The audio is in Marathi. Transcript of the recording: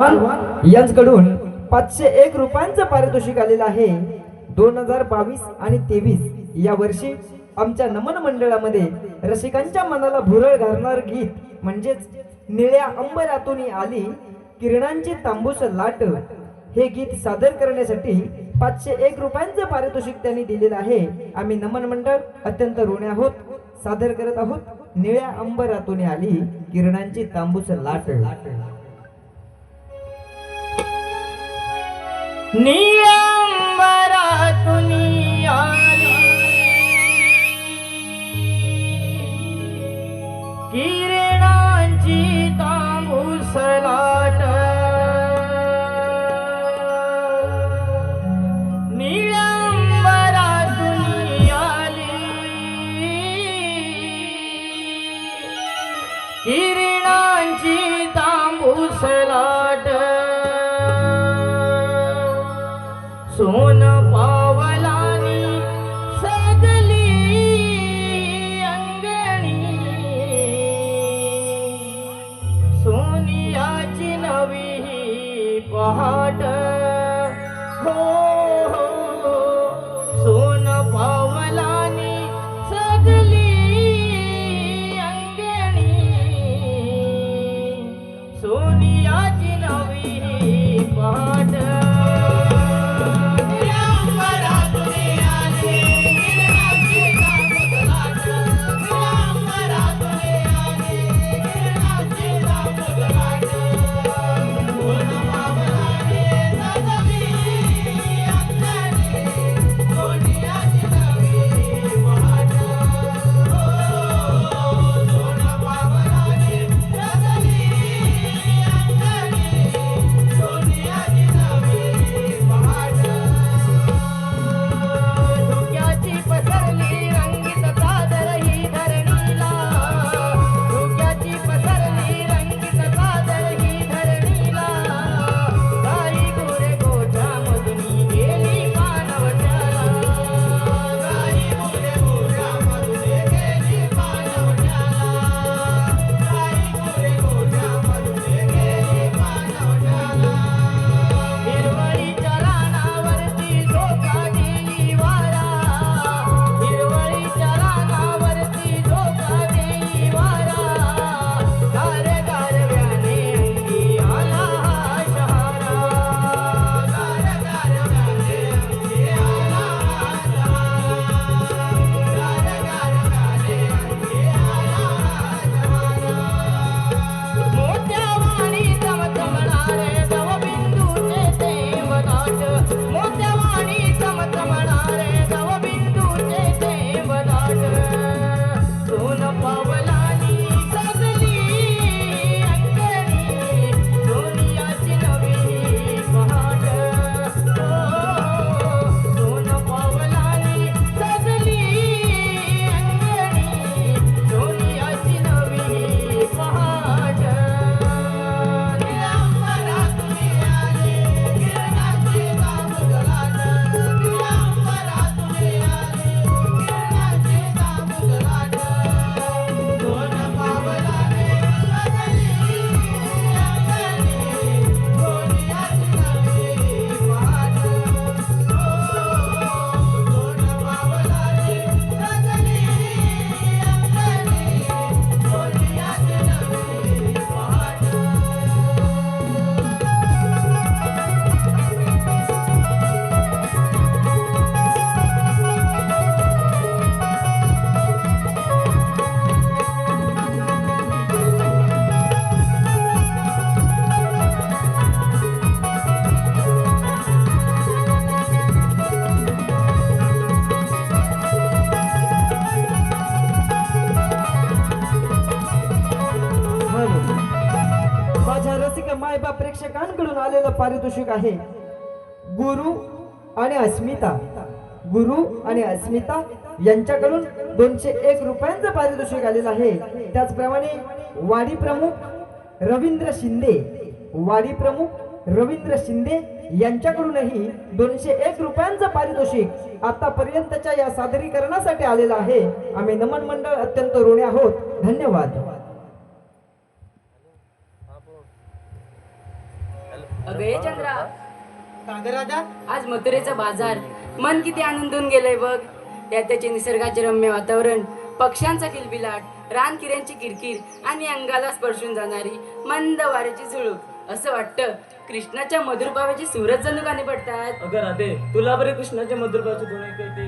यांच्याकडून 501 रुपयांचं पारितोषिक आलेलं आहे. 2022 आणि 23 या वर्षी आमच्या नमन मंडळामध्ये रसिकांच्या मनाला भुरळ घालणार गीत म्हणजेच निळ्या अंबरातून आली किरणांची तांबूस लाट हे गीत सादर करण्यासाठी 501 रुपयांचं पारितोषिक त्यांनी दिलेलं आहे. आम्ही नमन मंडळ अत्यंत ऋणी आहोत. सादर करत आहोत निळ्या अंबरातून आली किरणांची तांबूस लाट. निळ्या अंबरातून आली किरणांची तांबूस लाट. निळ्या अंबरातून आली किरणांची तांबूस लाट. सोन पावलानी सजली अंगणी सोनियाची नवी पहाट. हो हो सोन पावलानी सजली अंगणी सोनियाची नवी पहाट. माझ्या रसिक मायबा प्रेक्षकांकडून आलेलं पारितोषिक आहे गुरु आणि अस्मिता. गुरु आणि अस्मिता यांच्याकडून 201 रुपयांचं पारितोषिक आलेलं आहे. त्याचप्रमाणे वाडी प्रमुख रवींद्र शिंदे यांच्याकडूनही 201 रुपयांचं पारितोषिक आतापर्यंतच्या या सादरीकरणासाठी आलेलं आहे. आम्ही नमन मंडळ अत्यंत ऋणी आहोत. धन्यवाद. अगं हे चंद्रा, कागरादा आज मथुरेचा बाजार मन किती आनंदून गेलंय बघ. त्याचे निसर्गाचे रम्य वातावरण, पक्ष्यांचा किलबिलाट, रानकिऱ्यांची किरकिर आणि अंगाला स्पर्शून जाणारी मंद वाऱ्याची झुळूक. असं वाटतं कृष्णाच्या मधुर भावाची सूरज जणू कानी पडतात. अगं राधे, तुला बरे कृष्णाच्या मधुर भावाची धुणी कळते.